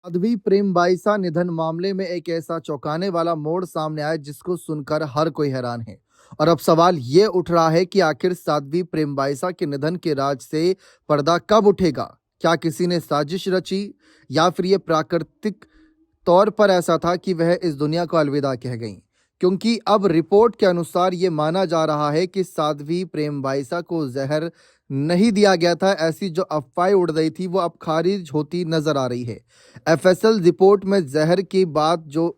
साध्वी प्रेमबाईसा निधन मामले में एक ऐसा चौंकाने वाला मोड़ सामने आया जिसको सुनकर हर कोई हैरान है। और अब सवाल ये उठ रहा है कि आखिर साध्वी प्रेमबाईसा के निधन के राज से पर्दा कब उठेगा। क्या किसी ने साजिश रची या फिर ये प्राकृतिक तौर पर ऐसा था कि वह इस दुनिया को अलविदा कह गईं। क्योंकि अब रिपोर्ट के अनुसार ये माना जा रहा है कि साध्वी प्रेमबाईसा को जहर नहीं दिया गया था। ऐसी जो अफवाहें उड़ रही थी वो अब खारिज होती नजर आ रही है। एफएसएल रिपोर्ट में जहर की बात जो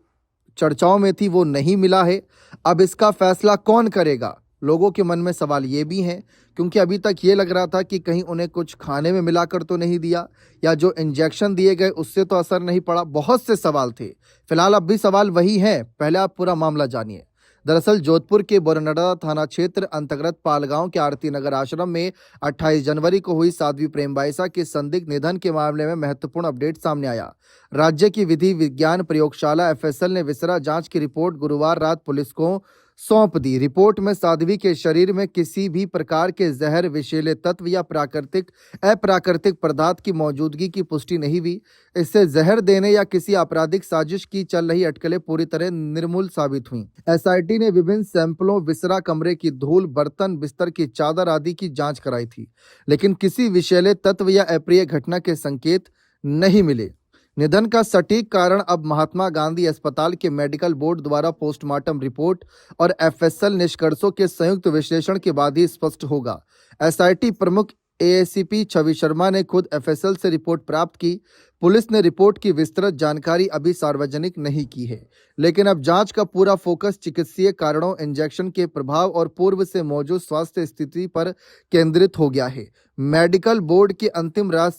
चर्चाओं में थी वो नहीं मिला है। अब इसका फैसला कौन करेगा? लोगों के मन में सवाल ये भी हैं, क्योंकि अभी तक ये लग रहा था कि कहीं उन्हें कुछ खाने में मिलाकर तो नहीं दिया, या जो इंजेक्शन दिए गए उससे तो असर नहीं पड़ा। बहुत से सवाल थे। फिलहाल अब भी सवाल वही हैं। पहले आप पूरा मामला जानिए। दरअसल जोधपुर के बोरनडा थाना क्षेत्र अंतर्गत पालगांव के आरती नगर आश्रम में 28 जनवरी को हुई साध्वी प्रेमबाईसा के संदिग्ध निधन के मामले में महत्वपूर्ण अपडेट सामने आया। राज्य की विधि विज्ञान प्रयोगशाला एफएसएल ने विसरा जांच की रिपोर्ट गुरुवार रात पुलिस को सौंप दी। रिपोर्ट में साध्वी के शरीर में किसी भी प्रकार के जहर, विषैले तत्व या अप्राकृतिक पदार्थ की मौजूदगी की पुष्टि नहीं हुई। इससे जहर देने या किसी आपराधिक साजिश की चल रही अटकलें पूरी तरह निर्मूल साबित हुई। एसआईटी ने विभिन्न सैंपलों, विसरा कमरे की धूल, बर्तन, बिस्तर की चादर आदि की जांच कराई थी, लेकिन किसी विषैले तत्व या अप्रिय घटना के संकेत नहीं मिले। निधन का सटीक कारण अब महात्मा गांधी अस्पताल के मेडिकल बोर्ड द्वारा पोस्टमार्टम रिपोर्ट और एफएसएल निष्कर्षों के संयुक्त विश्लेषण के बाद ही स्पष्ट होगा। एसआईटी प्रमुख एएसीपी छवि शर्मा ने खुद एफएसएल से रिपोर्ट प्राप्त की। पुलिस ने रिपोर्ट की विस्तृत जानकारी अभी सार्वजनिक नहीं की है, लेकिन अब जांच का पूरा फोकस चिकित्सीय कारणों, इंजेक्शन के प्रभाव और पूर्व से मौजूद स्वास्थ्य स्थिति पर केंद्रित हो गया है। मेडिकल बोर्ड की अंतिम राय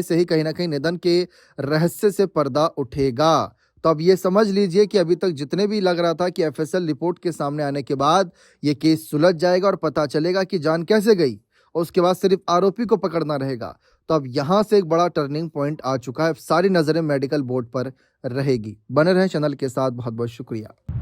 से ही कहीं ना कहीं निधन के रहस्य से पर्दा उठेगा। तो अब ये समझ लीजिए कि अभी तक जितने भी लग रहा था कि एफएसएल रिपोर्ट के सामने आने के बाद ये केस सुलझ जाएगा और पता चलेगा कि जान कैसे गई, और उसके बाद सिर्फ आरोपी को पकड़ना रहेगा। तो अब यहां से एक बड़ा टर्निंग पॉइंट आ चुका है। सारी नजरें मेडिकल बोर्ड पर रहेगी। बने रहें चैनल के साथ। बहुत बहुत शुक्रिया।